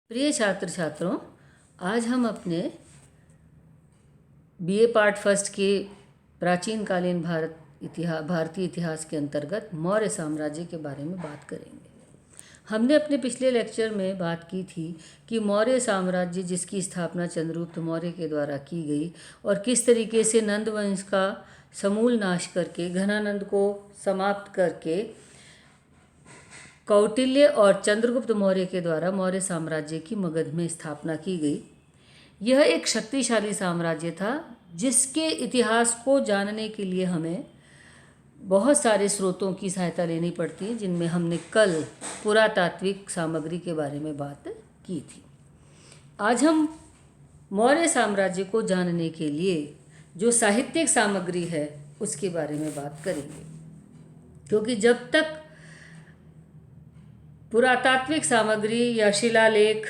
प्रिय छात्र छात्रों, आज हम अपने बीए पार्ट फर्स्ट के प्राचीन कालीन भारतीय इतिहास के अंतर्गत मौर्य साम्राज्य के बारे में बात करेंगे। हमने अपने पिछले लेक्चर में बात की थी कि मौर्य साम्राज्य जिसकी स्थापना चंद्रगुप्त मौर्य के द्वारा की गई और किस तरीके से नंद वंश का समूल नाश करके घनानंद को समाप्त करके कौटिल्य और चंद्रगुप्त मौर्य के द्वारा मौर्य साम्राज्य की मगध में स्थापना की गई। यह एक शक्तिशाली साम्राज्य था जिसके इतिहास को जानने के लिए हमें बहुत सारे स्रोतों की सहायता लेनी पड़ती है, जिनमें हमने कल पुरातात्विक सामग्री के बारे में बात की थी। आज हम मौर्य साम्राज्य को जानने के लिए जो साहित्यिक सामग्री है उसके बारे में बात करेंगे, क्योंकि जब तक पुरातात्विक सामग्री या शिलालेख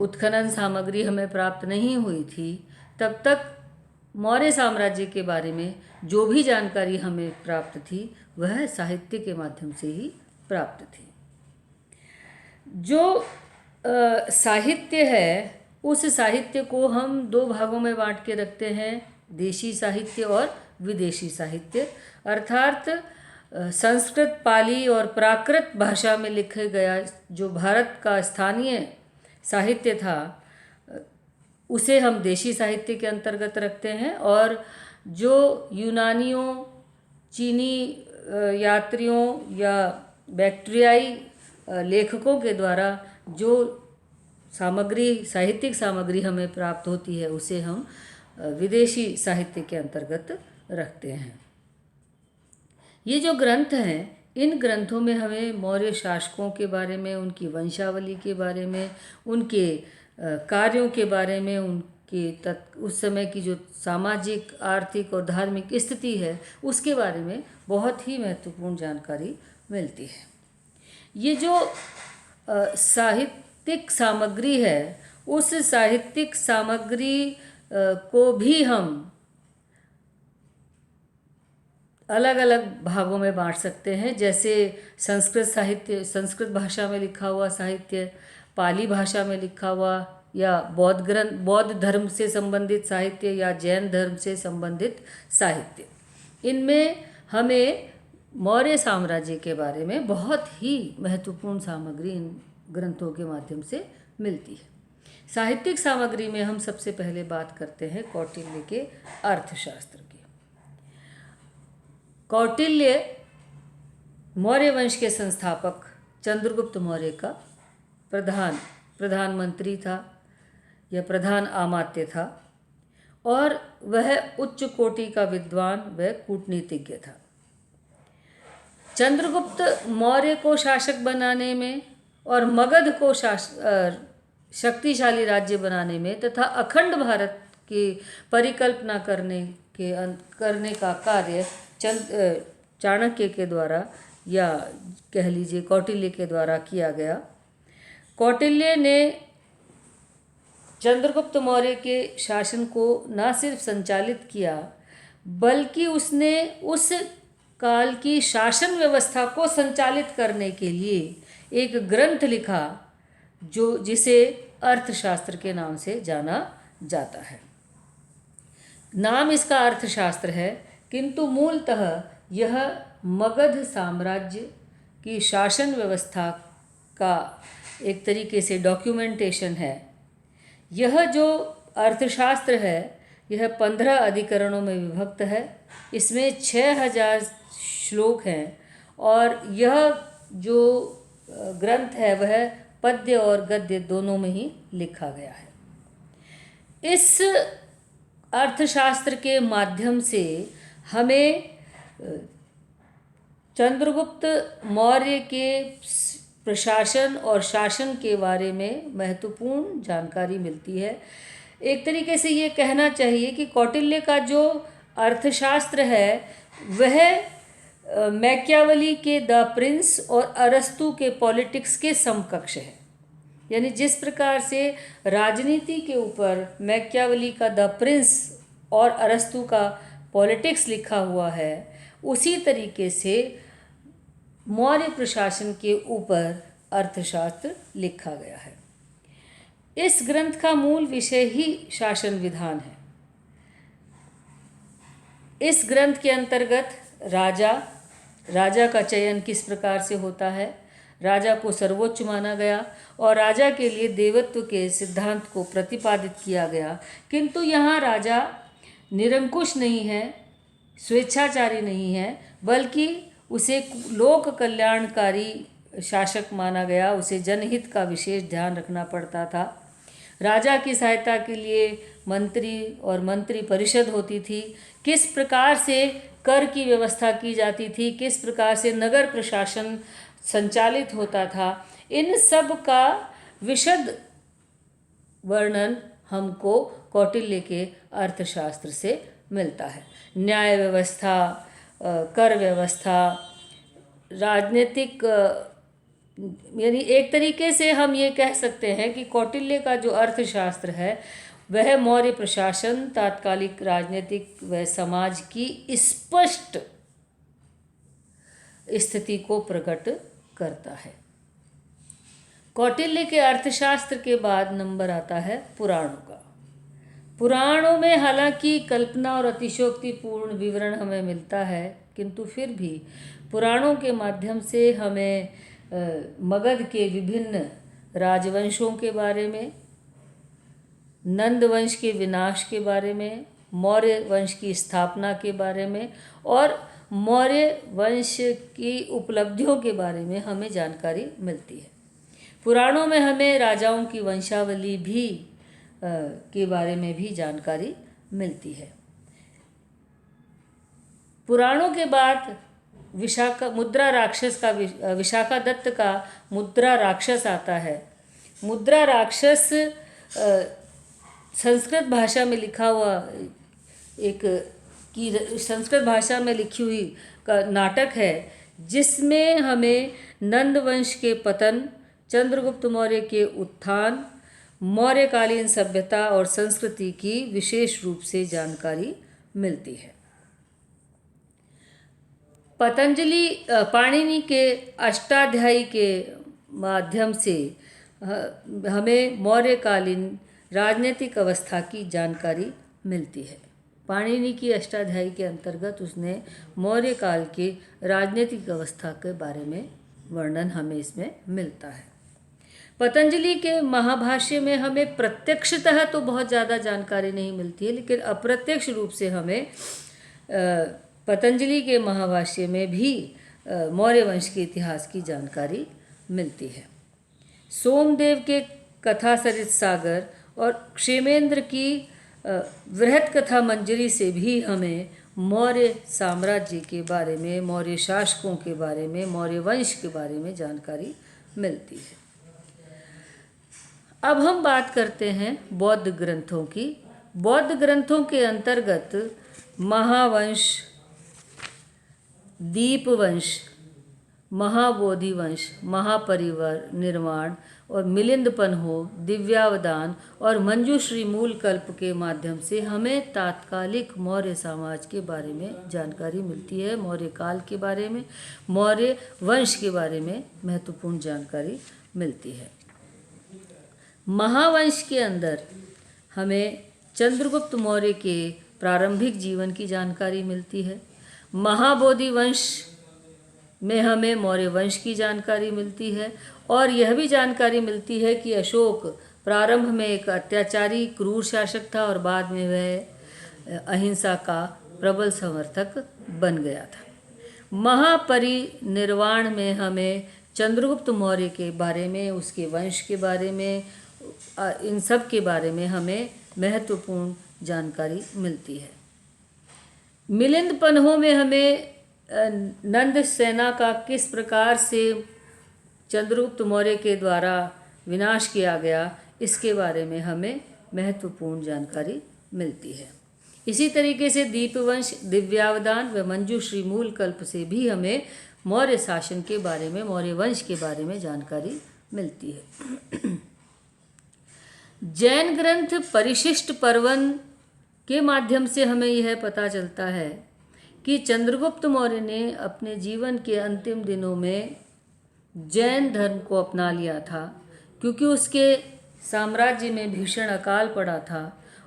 उत्खनन सामग्री हमें प्राप्त नहीं हुई थी, तब तक मौर्य साम्राज्य के बारे में जो भी जानकारी हमें प्राप्त थी वह साहित्य के माध्यम से ही प्राप्त थी। जो साहित्य है उस साहित्य को हम दो भागों में बांट के रखते हैं, देशी साहित्य और विदेशी साहित्य। अर्थात संस्कृत, पाली और प्राकृत भाषा में लिखे गया जो भारत का स्थानीय साहित्य था उसे हम देशी साहित्य के अंतर्गत रखते हैं, और जो यूनानियों, चीनी यात्रियों या बैक्ट्रियाई लेखकों के द्वारा जो सामग्री, साहित्यिक सामग्री हमें प्राप्त होती है उसे हम विदेशी साहित्य के अंतर्गत रखते हैं। ये जो ग्रंथ हैं, इन ग्रंथों में हमें मौर्य शासकों के बारे में, उनकी वंशावली के बारे में, उनके कार्यों के बारे में, उनके उस समय की जो सामाजिक, आर्थिक और धार्मिक स्थिति है उसके बारे में बहुत ही महत्वपूर्ण जानकारी मिलती है। ये जो साहित्यिक सामग्री है उस साहित्यिक सामग्री को भी हम अलग अलग भागों में बांट सकते हैं, जैसे संस्कृत साहित्य, संस्कृत भाषा में लिखा हुआ साहित्य, पाली भाषा में लिखा हुआ, या बौद्ध धर्म से संबंधित साहित्य या जैन धर्म से संबंधित साहित्य। इनमें हमें मौर्य साम्राज्य के बारे में बहुत ही महत्वपूर्ण सामग्री इन ग्रंथों के माध्यम से मिलती है। साहित्यिक सामग्री में हम सबसे पहले बात करते हैं कौटिल्य के अर्थशास्त्र की। कौटिल्य मौर्य वंश के संस्थापक चंद्रगुप्त मौर्य का प्रधानमंत्री था या प्रधान अमात्य था, और वह उच्च कोटि का विद्वान व कूटनीतिज्ञ था। चंद्रगुप्त मौर्य को शासक बनाने में और मगध को शक्तिशाली राज्य बनाने में तथा अखंड भारत की परिकल्पना करने का कार्य चाणक्य के द्वारा, या कह लीजिए कौटिल्य के द्वारा किया गया। कौटिल्य ने चंद्रगुप्त मौर्य के शासन को न सिर्फ संचालित किया, बल्कि उसने उस काल की शासन व्यवस्था को संचालित करने के लिए एक ग्रंथ लिखा जिसे अर्थशास्त्र के नाम से जाना जाता है। नाम इसका अर्थशास्त्र है, किंतु मूलतः यह मगध साम्राज्य की शासन व्यवस्था का एक तरीके से डॉक्यूमेंटेशन है। यह जो अर्थशास्त्र है यह 15 अधिकरणों में विभक्त है। इसमें 6000 श्लोक हैं, और यह जो ग्रंथ है वह पद्य और गद्य दोनों में ही लिखा गया है। इस अर्थशास्त्र के माध्यम से हमें चंद्रगुप्त मौर्य के प्रशासन और शासन के बारे में महत्वपूर्ण जानकारी मिलती है। एक तरीके से ये कहना चाहिए कि कौटिल्य का जो अर्थशास्त्र है वह मैकियावेली के द प्रिंस और अरस्तु के पॉलिटिक्स के समकक्ष है। यानी जिस प्रकार से राजनीति के ऊपर मैकियावेली का द प्रिंस और अरस्तु का पॉलिटिक्स लिखा हुआ है, उसी तरीके से मौर्य प्रशासन के ऊपर अर्थशास्त्र लिखा गया है। इस ग्रंथ का मूल विषय ही शासन विधान है। इस ग्रंथ के अंतर्गत राजा का चयन किस प्रकार से होता है, राजा को सर्वोच्च माना गया और राजा के लिए देवत्व के सिद्धांत को प्रतिपादित किया गया। किंतु यहाँ राजा निरंकुश नहीं है, स्वेच्छाचारी नहीं है, बल्कि उसे लोक कल्याणकारी शासक माना गया। उसे जनहित का विशेष ध्यान रखना पड़ता था। राजा की सहायता के लिए मंत्री और मंत्री परिषद होती थी। किस प्रकार से कर की व्यवस्था की जाती थी, किस प्रकार से नगर प्रशासन संचालित होता था, इन सब का विशद वर्णन हमको कौटिल्य के अर्थशास्त्र से मिलता है। न्याय व्यवस्था, कर व्यवस्था, राजनीतिक, यानी एक तरीके से हम ये कह सकते हैं कि कौटिल्य का जो अर्थशास्त्र है वह मौर्य प्रशासन, तात्कालिक राजनीतिक व समाज की स्पष्ट स्थिति को प्रकट करता है। कौटिल्य के अर्थशास्त्र के बाद नंबर आता है पुराणों का। पुराणों में हालांकि कल्पना और अतिशयोक्तिपूर्ण विवरण हमें मिलता है, किंतु फिर भी पुराणों के माध्यम से हमें मगध के विभिन्न राजवंशों के बारे में, नंद वंश के विनाश के बारे में, मौर्य वंश की स्थापना के बारे में और मौर्य वंश की उपलब्धियों के बारे में हमें जानकारी मिलती है। पुराणों में हमें राजाओं की वंशावली भी के बारे में भी जानकारी मिलती है। पुराणों के बाद विशाखा दत्त का मुद्रा राक्षस आता है। मुद्रा राक्षस संस्कृत भाषा में लिखा हुआ संस्कृत भाषा में लिखी हुई का नाटक है, जिसमें हमें नंद वंश के पतन, चंद्रगुप्त मौर्य के उत्थान, मौर्यकालीन सभ्यता और संस्कृति की विशेष रूप से जानकारी मिलती है। पाणिनि के अष्टाध्यायी के माध्यम से हमें मौर्यकालीन राजनीतिक अवस्था की जानकारी मिलती है। पाणिनि की अष्टाध्यायी के अंतर्गत उसने मौर्य काल की राजनीतिक अवस्था के बारे में वर्णन हमें इसमें मिलता है। पतंजलि के महाभाष्य में हमें प्रत्यक्षतः तो बहुत ज़्यादा जानकारी नहीं मिलती है, लेकिन अप्रत्यक्ष रूप से हमें पतंजलि के महाभाष्य में भी मौर्य वंश के इतिहास की जानकारी मिलती है। सोमदेव के कथा सरित सागर और क्षेमेंद्र की वृहत कथा मंजरी से भी हमें मौर्य साम्राज्य के बारे में, मौर्य शासकों के बारे में, मौर्य वंश के बारे में जानकारी मिलती है। अब हम बात करते हैं बौद्ध ग्रंथों की। बौद्ध ग्रंथों के अंतर्गत महावंश, दीपवंश, महाबोधि वंश, महापरिवार निर्माण और मिलिंदपन्हो, दिव्यावदान और मंजूश्री मूल कल्प के माध्यम से हमें तात्कालिक मौर्य समाज के बारे में जानकारी मिलती है। मौर्य काल के बारे में, मौर्य वंश के बारे में महत्वपूर्ण जानकारी मिलती है। महावंश के अंदर हमें चंद्रगुप्त मौर्य के प्रारंभिक जीवन की जानकारी मिलती है। महाबोधि वंश में हमें मौर्य वंश की जानकारी मिलती है और यह भी जानकारी मिलती है कि अशोक प्रारंभ में एक अत्याचारी क्रूर शासक था और बाद में वह अहिंसा का प्रबल समर्थक बन गया था। महापरिनिर्वाण में हमें चंद्रगुप्त मौर्य के बारे में, उसके वंश के बारे में, इन सब के बारे में हमें महत्वपूर्ण जानकारी मिलती है। मिलिंदपन्हो में हमें नंद सेना का किस प्रकार से चंद्रगुप्त मौर्य के द्वारा विनाश किया गया, इसके बारे में हमें महत्वपूर्ण जानकारी मिलती है। इसी तरीके से दीपवंश, दिव्यावदान व मंजूश्री मूल कल्प से भी हमें मौर्य शासन के बारे में, मौर्य वंश के बारे में जानकारी मिलती है। जैन ग्रंथ परिशिष्ट पर्वन के माध्यम से हमें यह पता चलता है कि चंद्रगुप्त मौर्य ने अपने जीवन के अंतिम दिनों में जैन धर्म को अपना लिया था, क्योंकि उसके साम्राज्य में भीषण अकाल पड़ा था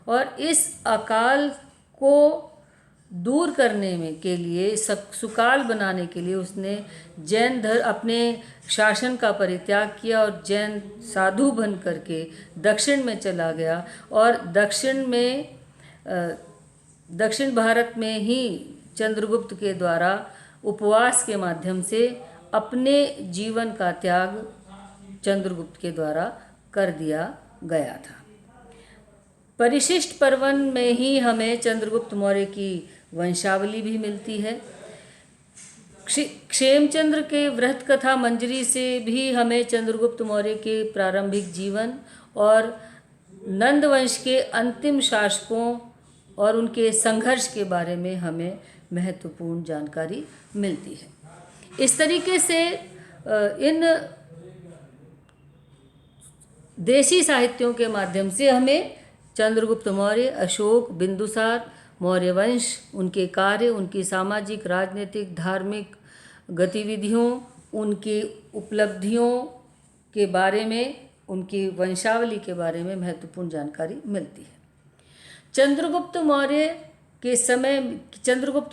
और इस अकाल को दूर करने में के लिए, सुकाल बनाने के लिए उसने जैन धर्म अपने शासन का परित्याग किया और जैन साधु बन करके दक्षिण में चला गया और दक्षिण भारत में ही चंद्रगुप्त के द्वारा उपवास के माध्यम से अपने जीवन का त्याग चंद्रगुप्त के द्वारा कर दिया गया था। परिशिष्ट पर्वन में ही हमें चंद्रगुप्त मौर्य की वंशावली भी मिलती है। क्षेमचंद्र के वृहत कथा मंजरी से भी हमें चंद्रगुप्त मौर्य के प्रारंभिक जीवन और नंद वंश के अंतिम शासकों और उनके संघर्ष के बारे में हमें महत्वपूर्ण जानकारी मिलती है। इस तरीके से इन देशी साहित्यों के माध्यम से हमें चंद्रगुप्त मौर्य, अशोक, बिंदुसार, मौर्य वंश, उनके कार्य, उनकी सामाजिक, राजनीतिक, धार्मिक गतिविधियों, उनकी उपलब्धियों के बारे में, उनकी वंशावली के बारे में महत्वपूर्ण जानकारी मिलती है। चंद्रगुप्त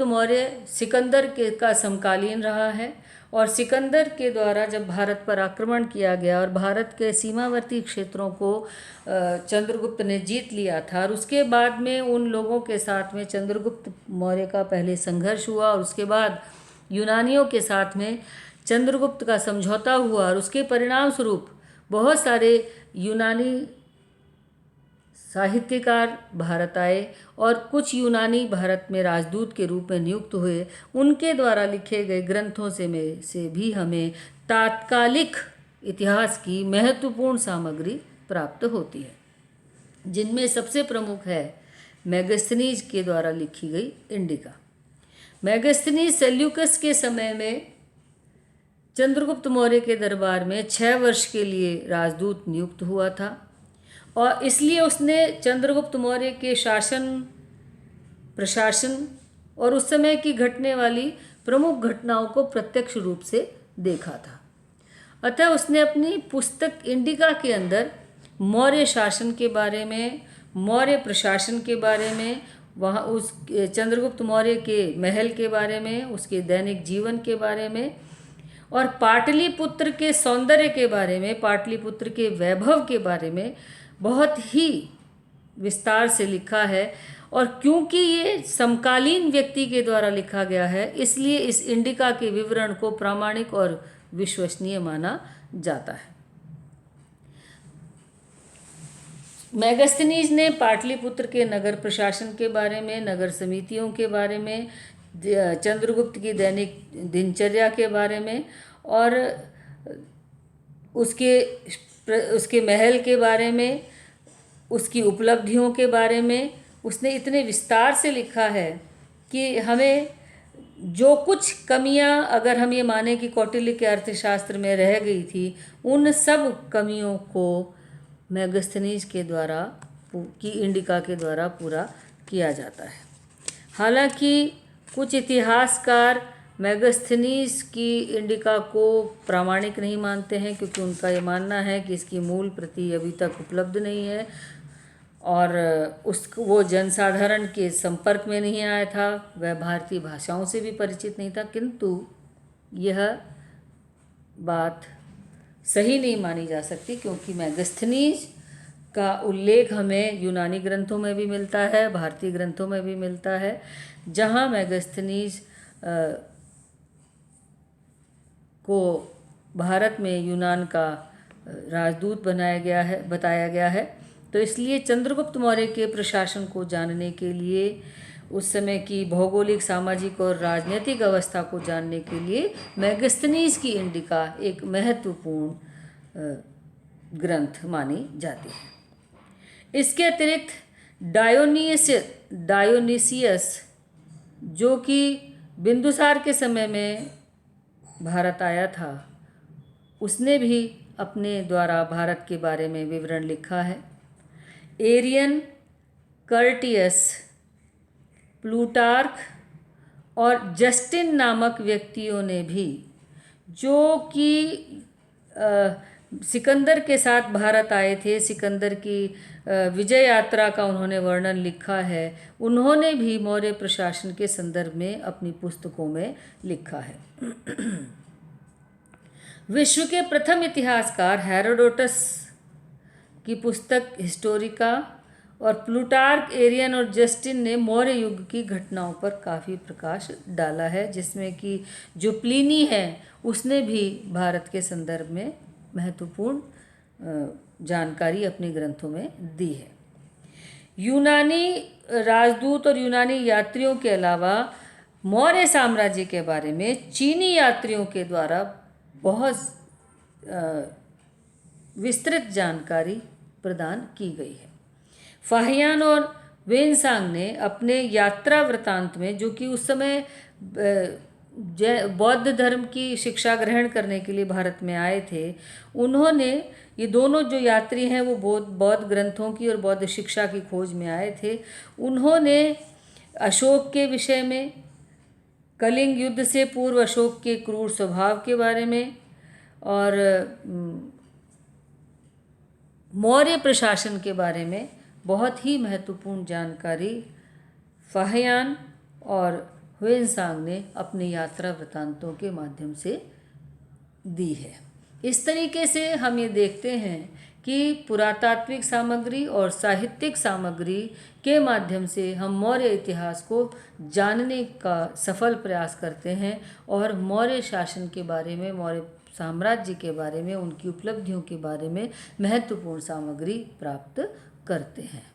मौर्य सिकंदर का समकालीन रहा है और सिकंदर के द्वारा जब भारत पर आक्रमण किया गया और भारत के सीमावर्ती क्षेत्रों को चंद्रगुप्त ने जीत लिया था और उसके बाद में उन लोगों के साथ में चंद्रगुप्त मौर्य का पहले संघर्ष हुआ और उसके बाद यूनानियों के साथ में चंद्रगुप्त का समझौता हुआ और उसके परिणाम स्वरूप बहुत सारे यूनानी साहित्यकार भारत आए और कुछ यूनानी भारत में राजदूत के रूप में नियुक्त हुए। उनके द्वारा लिखे गए ग्रंथों से भी हमें तात्कालिक इतिहास की महत्वपूर्ण सामग्री प्राप्त होती है, जिनमें सबसे प्रमुख है मेगस्थनीज के द्वारा लिखी गई इंडिका। मेगस्थनीज सेल्यूकस के समय में चंद्रगुप्त मौर्य के दरबार में 6 वर्ष के लिए राजदूत नियुक्त हुआ था और इसलिए उसने चंद्रगुप्त मौर्य के शासन, प्रशासन और उस समय की घटने वाली प्रमुख घटनाओं को प्रत्यक्ष रूप से देखा था। अतः उसने अपनी पुस्तक इंडिका के अंदर मौर्य शासन के बारे में, मौर्य प्रशासन के बारे में, वहाँ उस चंद्रगुप्त मौर्य के महल के बारे में, उसके दैनिक जीवन के बारे में और पाटलिपुत्र के सौंदर्य के बारे में, पाटलिपुत्र के वैभव के बारे में बहुत ही विस्तार से लिखा है। और क्योंकि ये समकालीन व्यक्ति के द्वारा लिखा गया है, इसलिए इस इंडिका के विवरण को प्रामाणिक और विश्वसनीय माना जाता है। मेगस्थनीज ने पाटलिपुत्र के नगर प्रशासन के बारे में, नगर समितियों के बारे में, चंद्रगुप्त की दैनिक दिनचर्या के बारे में और उसके महल के बारे में, उसकी उपलब्धियों के बारे में उसने इतने विस्तार से लिखा है कि हमें जो कुछ कमियां, अगर हम ये माने कि कौटिल्य के अर्थशास्त्र में रह गई थी, उन सब कमियों को मेगस्थनीज के द्वारा की इंडिका के द्वारा पूरा किया जाता है। हालांकि कुछ इतिहासकार मेगस्थनीज की इंडिका को प्रामाणिक नहीं मानते हैं, क्योंकि उनका ये मानना है कि इसकी मूल प्रति अभी तक उपलब्ध नहीं है और वो जनसाधारण के संपर्क में नहीं आया था, वह भारतीय भाषाओं से भी परिचित नहीं था। किंतु यह बात सही नहीं मानी जा सकती, क्योंकि मेगस्थनीज का उल्लेख हमें यूनानी ग्रंथों में भी मिलता है, भारतीय ग्रंथों में भी मिलता है, जहाँ मेगस्थनीज को भारत में यूनान का राजदूत बताया गया है। तो इसलिए चंद्रगुप्त मौर्य के प्रशासन को जानने के लिए, उस समय की भौगोलिक, सामाजिक और राजनीतिक अवस्था को जानने के लिए मेगस्थनीज की इंडिका एक महत्वपूर्ण ग्रंथ मानी जाती है। इसके अतिरिक्त डायोनिसियस, जो कि बिंदुसार के समय में भारत आया था, उसने भी अपने द्वारा भारत के बारे में विवरण लिखा है। एरियन, कर्टियस, प्लूटार्क और जस्टिन नामक व्यक्तियों ने भी, जो कि सिकंदर के साथ भारत आए थे, सिकंदर की विजय यात्रा का उन्होंने वर्णन लिखा है। उन्होंने भी मौर्य प्रशासन के संदर्भ में अपनी पुस्तकों में लिखा है। विश्व के प्रथम इतिहासकार हेरोडोटस की पुस्तक हिस्टोरिका और प्लूटार्क, एरियन और जस्टिन ने मौर्य युग की घटनाओं पर काफ़ी प्रकाश डाला है, जिसमें कि जो प्लिनी है उसने भी भारत के संदर्भ में महत्वपूर्ण जानकारी अपने ग्रंथों में दी है। यूनानी राजदूत और यूनानी यात्रियों के अलावा मौर्य साम्राज्य के बारे में चीनी यात्रियों के द्वारा बहुत विस्तृत जानकारी प्रदान की गई है। फाहियान और वेनसांग ने अपने यात्रा वृतांत में, जो कि उस समय बौद्ध धर्म की शिक्षा ग्रहण करने के लिए भारत में आए थे, उन्होंने, ये दोनों जो यात्री हैं वो बौद्ध ग्रंथों की और बौद्ध शिक्षा की खोज में आए थे। उन्होंने अशोक के विषय में, कलिंग युद्ध से पूर्व अशोक के क्रूर स्वभाव के बारे में और मौर्य प्रशासन के बारे में बहुत ही महत्वपूर्ण जानकारी फाहियान और ह्वेनसांग ने अपनी यात्रा वृतांतों के माध्यम से दी है। इस तरीके से हम ये देखते हैं कि पुरातात्विक सामग्री और साहित्यिक सामग्री के माध्यम से हम मौर्य इतिहास को जानने का सफल प्रयास करते हैं और मौर्य शासन के बारे में, मौर्य साम्राज्य के बारे में, उनकी उपलब्धियों के बारे में महत्वपूर्ण सामग्री प्राप्त करते हैं।